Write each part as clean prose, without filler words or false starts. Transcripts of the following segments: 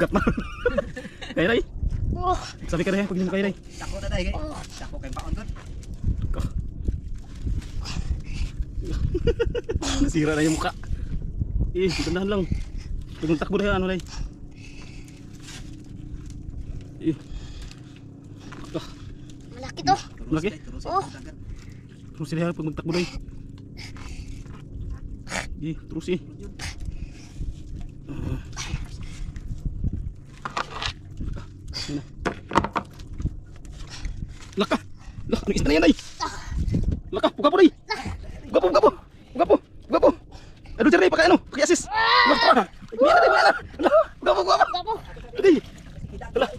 Ugat na. Kaya ray. Oh. Sabi ka rin pag hindi mo kaya ray. Sako na tayo. Sako kayong paon doon. Nasira na yung mukha. Gandahan lang. Pag magtakbo na ano ray. Malaki to. Malaki? Oh. Terus sila pag magtakbo ray. Terus Laka! Laka! Ano isda na yan ay? Laka! Puga po ray! Puga po! Puga po! Puga po! Puga po! Aduh cari pakai ano? Pakai asis! Laka! Mina ray! Mina! Puga po! Puga po! Gapo. Aduh! Alah!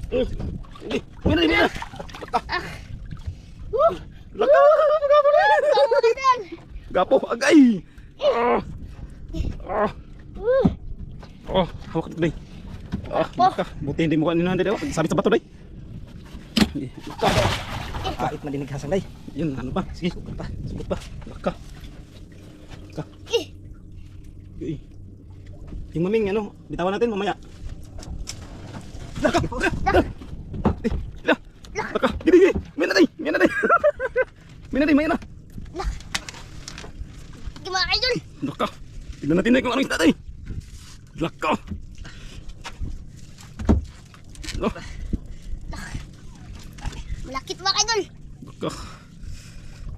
Mina ray! Mina! Laka! Laka! Puga po ray! Gapo na din. Gapo! Agay! Hawak ito day. Laka! Buti hindi mo kanina day. Sabit sa bato day. Laka! Kahit madinig hasang day. Yun, ano pa? Sige, sugot pa. Sugot pa. Laka. Laka. Yung maming, ano, bitawan natin mamaya. Laka. Laka. Gini. May na day. May na day. May na day. May na. Gimana kayo dun? Laka. Tignan natin na kung anong isda day. Laka. Laka. Malakit ba kayo dun? Laka.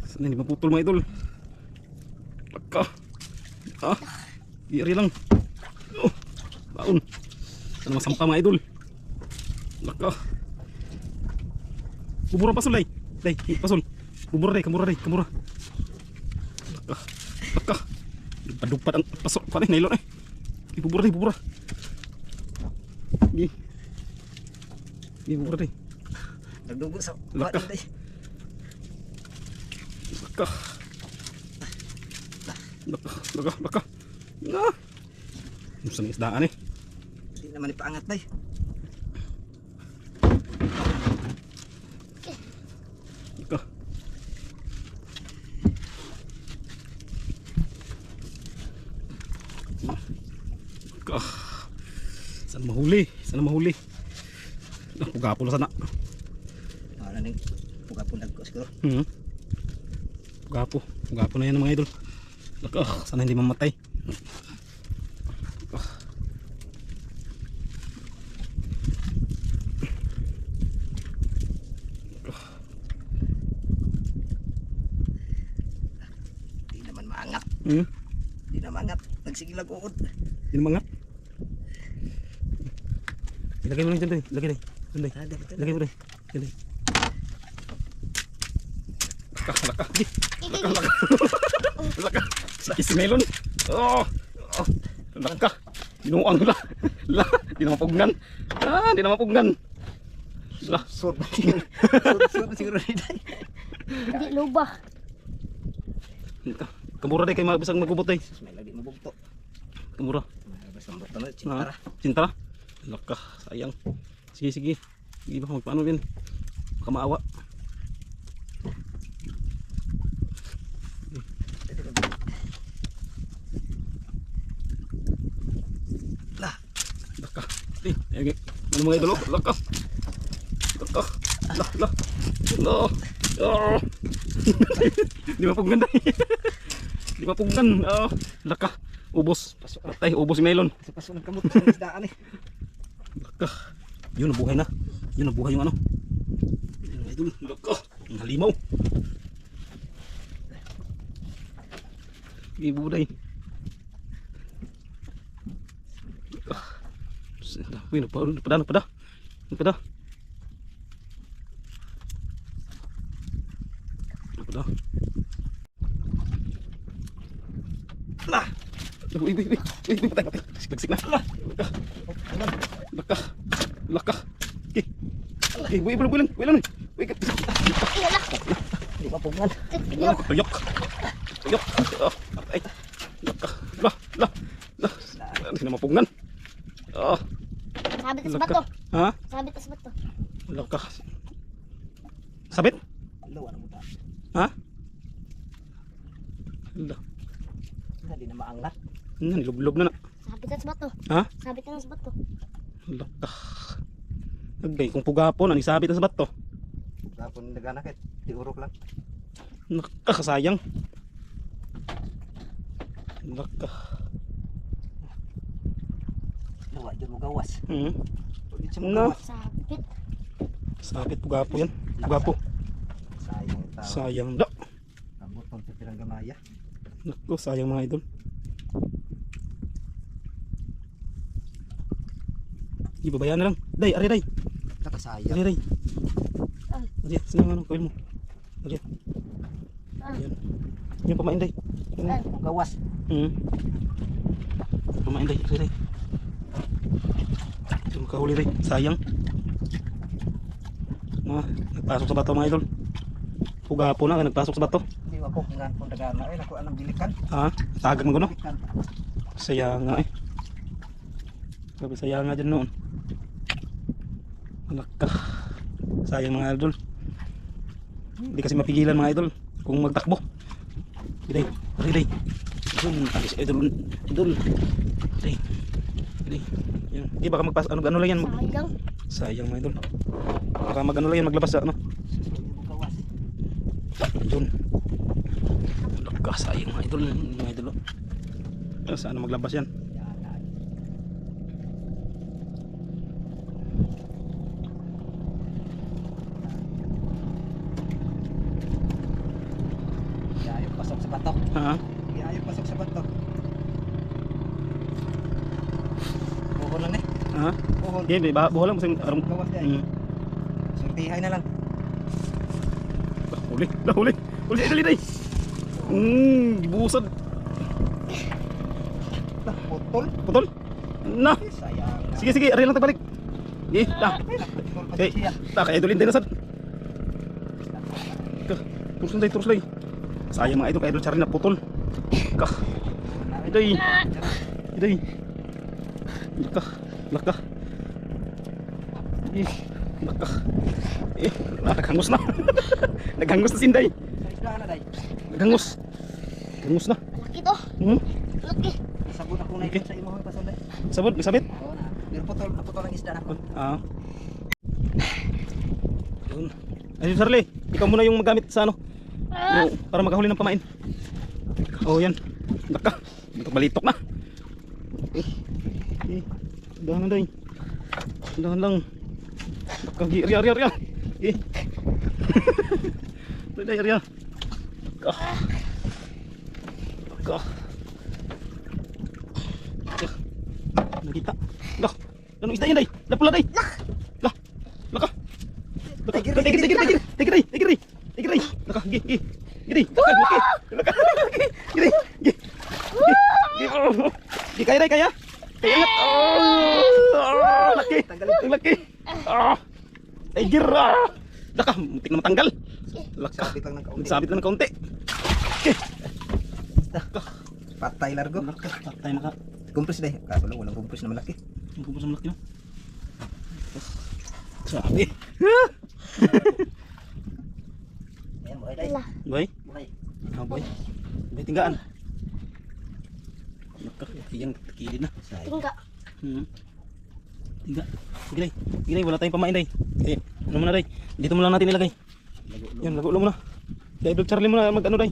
Sana hindi maputol mga idol. Laka. Iri lang. Baon. Sana masampa mga idol. Laka. Bubura pasol day. Day, pasol. Bubura day, kamura day, kamura. Laka. Laka. Padugpad ang pasol. Kuha nailon eh. Bubura day, bubura. Bubura day. Nagdugo sa Laka. badan day. Laka. Laka. Laka. Laka. Na. Saan isdaan eh. Hindi naman ipaangat day. Laka. Laka. Saan mahuli? Saan mahuli? Pugapo na sana. Para ning pugapon dagko siguro. Pugapo. Pugapo na yan mga idol. Laka. Sana hindi mamatay. Hindi naman maangat. Hmm? Hindi na maangat. Nagsigilag uod. Hindi na mangat. Ilagay mo lang dyan doy. Lagay doy. Lagay mo doy. Lagay. Laka. Laka. Laka. Laka. Laka. Laki si Melon. Laka. Binuang la. La. Di na mapugnan. Di na mapugnan. La. Sud siguro ni day. Hindi lubah. Kamura day kay mabisang magubot day. May lagi mabugto. Kamura. Basta mabugto na cintara. Cinta. Laka. Sayang. Sige, sige. Sige ba magpaano din. Baka maawa. Lah. Laka. Ano mga idol? Laka. Laka. Lah. Lah. Lah. Di mapugnan day. Di mapugnan. Laka. Ubos. Patay. Ubos si Melon. Paso ng kamot sa isdaan eh. Laka. Yun nabuhay na. Yun nabuhay yung ano. Yun idol. Laka. Ang halimaw. Ibuday. Uy, napada. Napada. Lah. Uy, patay. Sigsig na. Laka. Laka. Laka. Okay, bulan. Uy, Di ba pungan? tuyok. Ay. Laka. Lah. Hindi na mapungan. Sabit sa bato. Ha? Sabit sa bato. Laka. Sabit? Lawa na mo ta. Ha? Hala. Hindi na maangat. Nilublob na na. Sabit sa bato. Ha? Sabit na sa bato. Laka. Agay, kung pugapon, ang isabit na sa bato. Kapon naganakit, di urok lang. Nakakasayang. Laka. Luwa dyan mo gawas. Ulit siya mo No. gawas. Sapit. Sabit pugapo yan. Pugapo. Sayang tao. Sayang. Da. Ambot pang pirang gamaya. Naku, sayang mga idol. Ibabayaan na lang. Day, ari day. Nakasayang. Ari day. Ay. Ari, sino ano, kawil mo. Ari. Yan. Yung pamain day. Ay. Gawas. Pamain day, ari day. Yung kahuli day, sayang. Nagpasok sa bato mga idol. Pugapo na, nagpasok sa bato. Di ako kingan pong dagana. Ay, naku anong bilikan. Ha? Tagag mo no? Bilikan. Sayang nga eh. Sabi sayang nga dyan noon. Alaka. Sayang mga idol. Hindi kasi mapigilan mga idol kung magtakbo. Iday, iday. Doon, tagis idol. Idol. Iday. Iday. Yan. Di baka magpas ano lang yan. Sayang. Sayang mga idol. Baka mag-ano lang yan, maglabas sa ano. Gawas. Doon. Alaka, sayang mga idol. Mga idol. Saan maglabas yan? Ayaw pasok sa batok. Ha? Ayaw pasok sa batok. Buhon lang eh. Ha? Buhon. Okay, buho lang. Arong. Gawas dyan. Surtihay na lang. Huli. Huli. Huli idol iday. Gibusad. Nah, putol. Putol. Na. Sayang. Sige, sige. Ari lang tagbalik. Eh, ta. Okay. Ta, kaya idolin din na sad. Turus lang, turus lang. Sayang mga idol, kaya idol Charin na putol. Kah. Iday. Iday. Laka. Laka. Laka. Naghangos na. Naghangos na sinday. Sa isla na day. Naghangos. Naghangos na. Laki to. Laki. Sabot ako na Okay. ito sa imo ang pasunday. Sabot, sabit. Oo na. Pero naputol ang isda na ko. Ah. Yun. Ayun, Charlie. Ikaw muna yung magamit sa ano. Yung, para makahuli ng pamain. Oh, yan. Naka. Balitok na. Dahan lang, day. Dahan lang. Naka, ria, ria, ria. Eh. Day, ria. Naka. Naka. Nakita. Lah. Anong isda yan, day? Lapula, day. Lah. Laka. Laka. Tigir, tigir, tigir, tigir, tigir, tigir, tigir, laka, gi, gi, giri, laka, laki, laka, laki, giri, gi, gi, gi, kaya, day, kaya, kaya ingat, laki, ang laki, tigir, laka, muntik na matanggal, laka, Sabit lang ng kaunti. sabit lang ng kaunti, Patay largo. laka, patay maka, Kumpres day. Kaso lang walang kumpres na malaki. ang kumpos ng laki no, sabi, Ayan, buhay day. Wala. boy, Buhay. boy, boy, tinggaan, laka, yan, kilid na. Sayang. Tingga. Tiga. Sige day. Sige day, wala tayong pamain day. Eh, ano muna day? Dito mo lang natin ilagay. Yan, lago mo na. Day Vlog Charlie mo na mag ano day.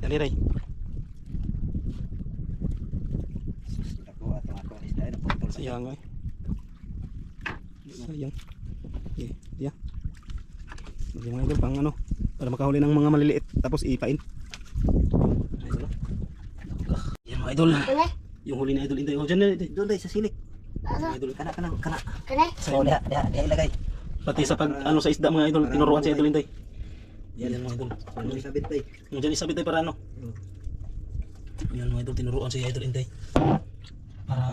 Yan day. Ako atong ako isda na putol. Sayang ay. Sayang. Okay, yeah. Sige mga idol, pang ano, para makahuli ng mga maliliit tapos ipain. Yan mga idol. Kane. Yung huli na idol Inday. Oh, dyan day. Doon day sa silik. Mga idol. Kana. Kane. So diha ilagay. Pati sa pag ano sa isda mga idol, tinuruan si idol Inday. Yan mga idol. Ano sabit day? Yung dyan isabit tayo para ano. Yan mga idol, tinuruan si idol Inday. Para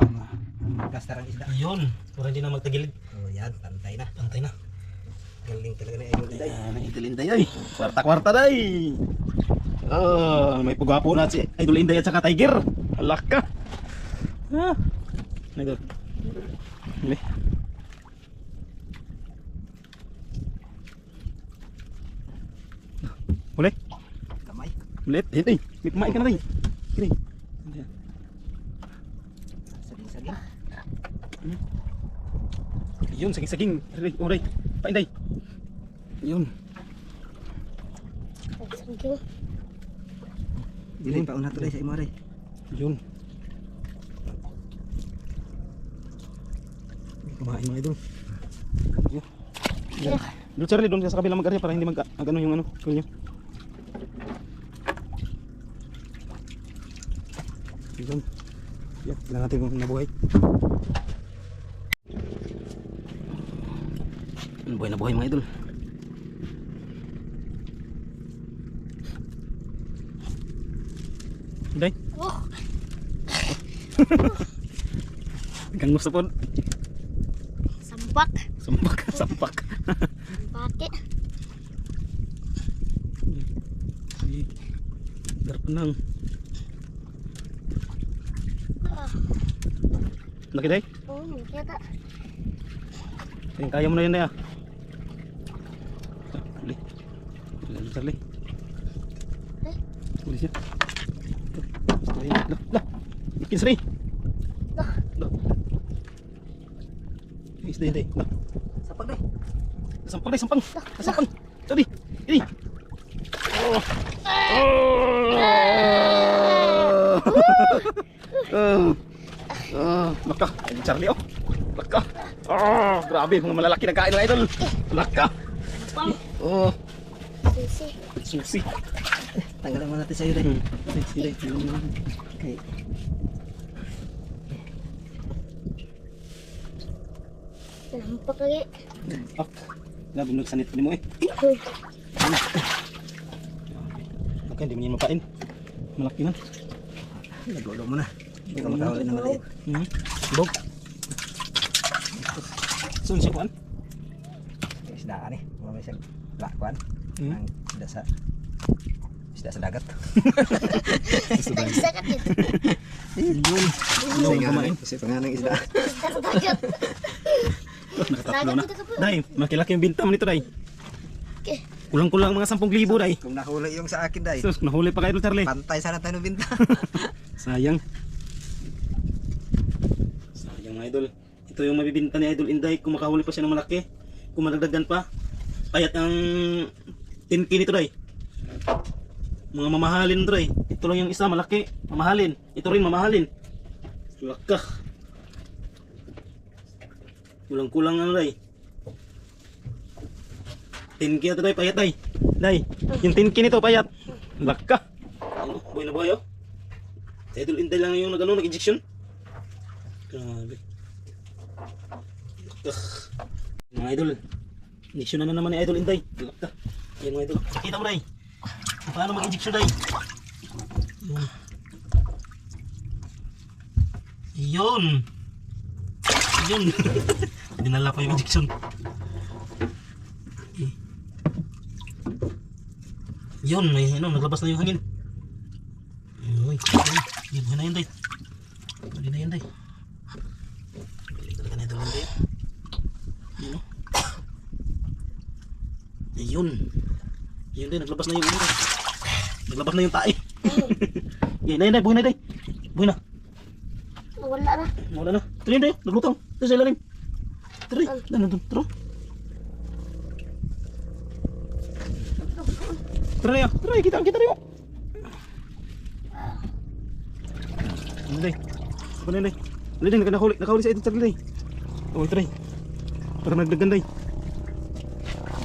Gastar ang isda. ayun, para hindi na magtagilid. Oh yan, pantay na. Pantay na. Galing talaga ni Idol day. Ayan, ang idol Inday ay. Kwarta-kwarta day. May pugapo na si idol Inday at saka Tiger. Alak ka. Ah. Idol. Huli. Huli. Kamay. Ulit. Hintay. May pamain ka na day. Kini. Yun, saging-saging. Oh, day. Pain, day. Yun. Saging. Dili pa una to day sa imo day. Yun. Kumain mga idol. Yun. Yan. Doon Charlie, doon ka sa kabila mag-area para hindi mag-ano yung ano, kulo nyo. Yun. Yan, tingnan natin kung nabuhay. Buhay na buhay mga idol. Day. Oh, Gang gusto po. sampak. Sampak, sampak. Sampake. Garap nang. Ah, Laki day. oh, kita. Kaya mo na yun day ah. Uli. Uli Charlie. Eh? Uli siya. Lah, lah. Ikin sari. Lah. Lah. Isda yun day. Lah. Sapag day. Sampang day, sampang. Sampang. Tadi. Ini. Oh. Laka. Ini Charlie oh. Laka. Oh, grabe mga malalaki na kain ng idol. Laka. Oh, Susi. susi. Tanggalan mo natin sa iyo day. Sige. Okay. Nampak lagi. Ah, labi nagsanit ni mo eh. Uy, Okay, hindi mo yan mapain. Malaki man. Nagulo mo na. Hindi ka makahuli ng maliit. Bog. Sun siya kuan? Isdaan eh. Mga may lakuan. Hmm. Ang isda sa dagat. sakit yun. Yun. Yun kumain. Kasi panganang isda. Dagat. Nakatatlo na. Dagat dito ka po. Dai, makilaki yung bintam nito dai. Okay. Kulang-kulang mga 10,000 dai. Kung nahuli yung sa akin day. Sus, nahuli pa kayo Charlie. Pantay sana tayo ng binta. Sayang. Sayang mga idol. Ito yung mabibinta ni Idol Inday kung makahuli pa siya ng malaki. Kung madagdagan pa. Payat ang 10K nito dai. Mga mamahalin to dai. Ito lang yung isa malaki, mamahalin. Ito rin mamahalin. Laka. Kulang-kulang ano dai. 10K ito dai, payat dai. Dai, yung 10K nito payat. Laka. Ano, buhay na buhay oh. Si Idol Inday lang yung nag-injection. Grabe. Mga idol, injection na naman ni Idol Inday. Ayan mga idol, kita mo day. Paano mag-injection day? Yun. Yun. Dinala pa yung injection. Yun, may ano, naglabas na yung hangin. Uy, yun, buhay na yun day. Buhay na yun day. Galing talaga na Idol Inday. Yun o. Ayun. Ayun din, naglabas na yung ulo. Naglabas na yung tae. Yan, na, buhay na, day. Buhay na. Wala na. Wala na. Ito yun, day. Naglutang. Ito sa ilalim. Ito rin. Ito. Tara na, tara na. Kita rin. Ano, day? Ano na, day? Ano, day? Nakahuli sa ito, Charlie, day. Oh, ito, day. Para nagdagan, day.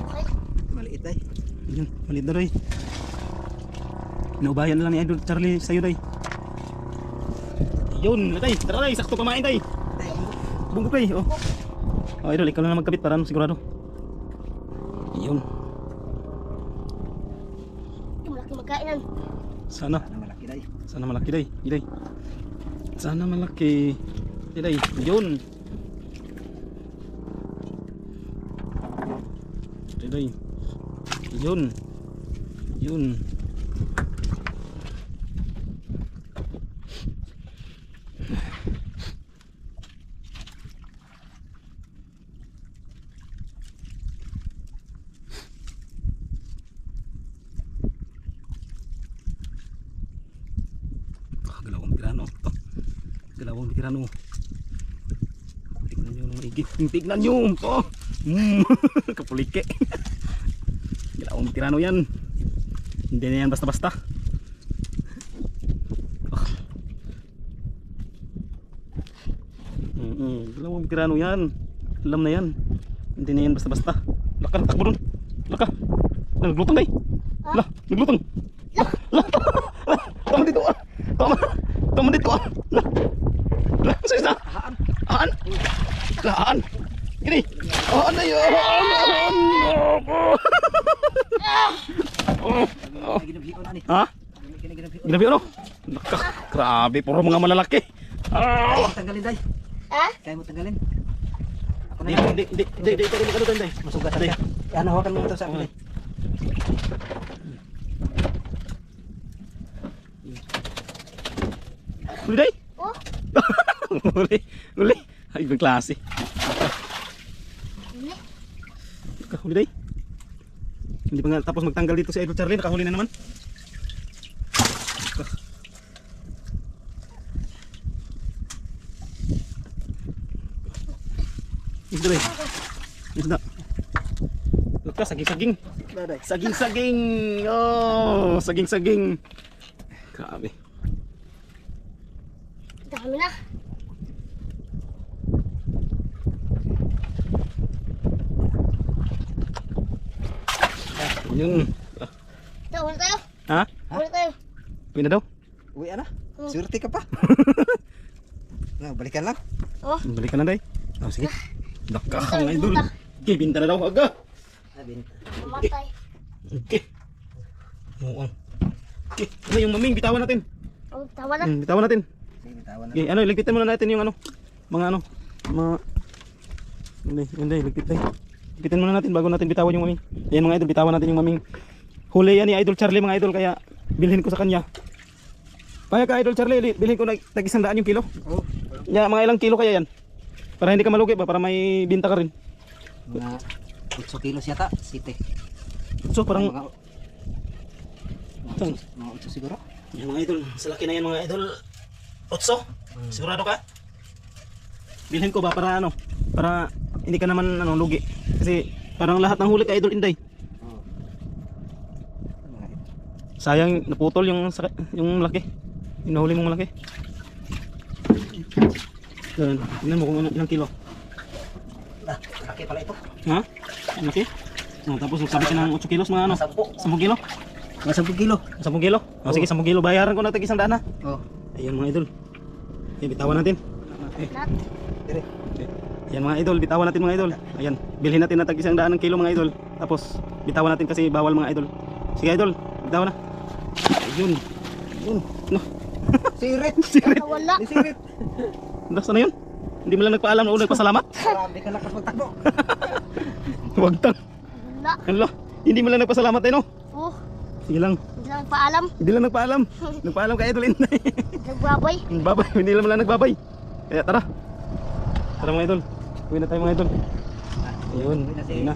Okay. Maliit day. Yun, malit na rin. Naubayan na lang ni Idol Charlie sa'yo, day. Yun, day. Tara, day. Sakto pamain, day. Bunggok, day. Oh. Oh, Idol, ikaw lang magkabit para sigurado. Yun. Malaki magkainan. Sana. Sana malaki day. Sana malaki, day. Day. Sana malaki. Day. Yun. Day. Yun. Yun. Galawang tirano. Galawang tirano. Tignan nyo. Oh. Kapulike. Gilawang tirano yan. Hindi na yan basta-basta. Gilawang tirano yan. Alam na yan. Hindi na yan basta-basta. Laka, takbo dun. Laka. Naglutang day. La, naglutang. La. Tama dito ah. Tama dito ah. La, sa isa. Aan. Laan. Gini. Aan na yun. Ginabiyo na ni. Ha? Ginabiyo. Ginabi ano? Naka, grabe. Puro mga malalaki. Tanggalin day. Ha? Kaya mo tanggalin. Ako na. Hindi. Ano tayo, day? Masugat Day. na. Yan, hawakan mo ito sa akin. Huli, day? Oh, Huli. Ay, ibang klase. huli. Huli, day? Hindi pa nga tapos magtanggal dito si Idol Charlie. Nakahuli na naman. Isda, day. Isda. Laka, saging-saging. Saging-saging. Oh, saging-saging. Grabe. Dami na. Yun. Ito, ulit tayo. Ha? Ulit tayo. Uwi na daw? Uwi na. Surti ka pa. Balikan lang. Oh, Balik ka na, day. Oh, sige. Laka, Binta, mga idol. binta. Okay, binta na daw. Aga. mamatay. Okay. Oo. Okay. Ano yung maming? Bitawan natin. Oh, tawa na. Bitawan natin. Sige, tawan na. Okay, ano, ligpitan muna natin yung ano. Mga ano. Mga... Hindi, ligpit tayo. Ligpitan muna natin bago natin bitawan yung maming. Ayan mga idol, bitawan natin yung maming. Huli yan ni Idol Charlie mga idol, kaya bilhin ko sa kanya. Payag ka Idol Charlie, bilhin ko na tag-100 yung kilo. Oh, Ya, mga ilang kilo kaya yan? Para hindi ka malugi ba? Para may binta ka rin. mga 8 kilos yata. 7. So, parang... Mga Saan? 8 siguro. Yan mga idol, sa laki na yan mga idol. Otso? Sigurado ka? Bilhin ko ba para ano? Para hindi ka naman ano, lugi. Kasi parang lahat ng huli ka Idol Inday. Oh. Sayang naputol yung laki. Yung nahuli mong malaki. Yan, tingnan mo kung ilang kilo. Ah, laki pala ito. Ha? Ang laki? Oh, tapos magsabi ka ng 8 kilos mga ano? 10. 10 kilo? Mga 10 kilo. 10 kilo? Oh, sige 10 kilo. Bayaran ko na tag-100 na. Oh. Ayun mga idol. Okay, bitawan natin. Lahat. Dire. Yan mga idol, bitawan natin mga idol. Ayan, bilhin natin na tag 100 ng kilo mga idol. Tapos bitawan natin kasi bawal mga idol. Sige idol, bitawan na. Ayun. Ayun. No. Sirit. Sirit. Wala. Ni sirit. Nasa na yun? Hindi mo lang nagpaalam o nagpasalamat? Grabe ka lakas magtakbo. Huwag tang. Wala. Ano? Hindi mo lang nagpasalamat eh no? Oh, Sige lang. hindi lang paalam. Hindi lang nagpaalam. Nagpaalam ka idol Inday. Nagbabay. Babay, hindi lang nagbabay. Kaya tara. Tara mga idol. Uwi na tayo mga idol. Ayun, ayun na.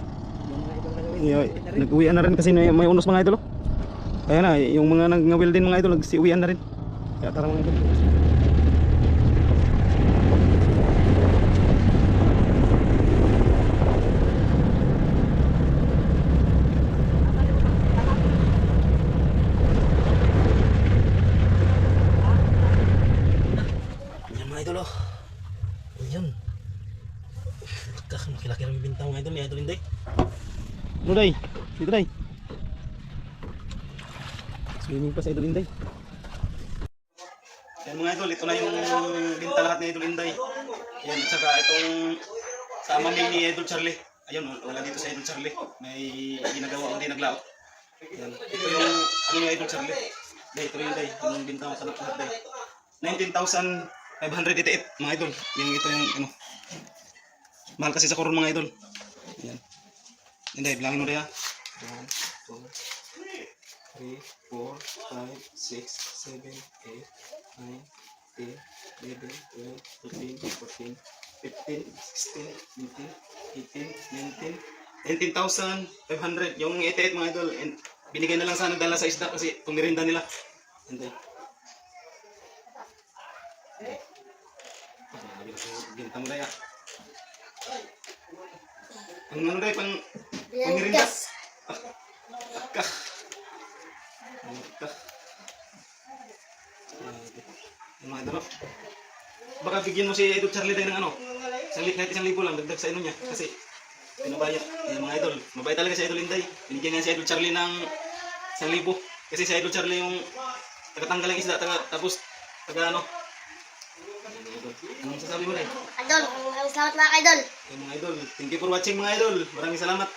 Nag-uwian na rin kasi may unos mga idol. Oh. Kaya na, yung mga nag-ngawil din mga idol, nagsiuwian na rin. Kaya tara mga idol. Yan mga idol oh. Ayun. Makilaki na may bintang mga idol ni Idol Inday. Ano day? Dito day. Swimming pa sa Idol Inday. Yan mga idol, ito na yung binta lahat ni Idol Inday. Yan, at saka itong sa amaming ni Idol Charlie. Ayun, wala dito sa Idol Charlie. May ginagawa hindi naglaot. Yan. Ito yung ano ni Idol Charlie. Day, ito yung day. Yung binta mo sa lahat day. 19,588 mga idol. Yung ito yung ano. Mahal kasi sa koron mga idol. Yan. Hindi, bilangin mo rin ha. 1, 2, 3, 4, 5, 6, 7, 8, 9, 10, 11, 12, 13, 14, 15, 16, 17, 18, 19, 19,500. Yung 88 mga idol. And binigay na lang sa nagdala sa isda kasi pumirinda nila. Hindi. Binta mo rin ha. Ang ano day, pang merienda. Kah. Kah. Yung mga idol, no? Baka bigyan mo si Idol Charlie tayo ng ano, kahit 1,000 lang, dagdag sa ano niya. Kasi, pinabaya. Yung mga idol, mabait talaga si Idol Inday. Binigyan niya si Idol Charlie ng 1,000. Kasi si Idol Charlie yung tagatanggal ng isda, tapos taga ano. Anong sasabi mo rin? Idol, maraming salamat mga idol. Mga idol, thank you for watching mga idol. Maraming salamat.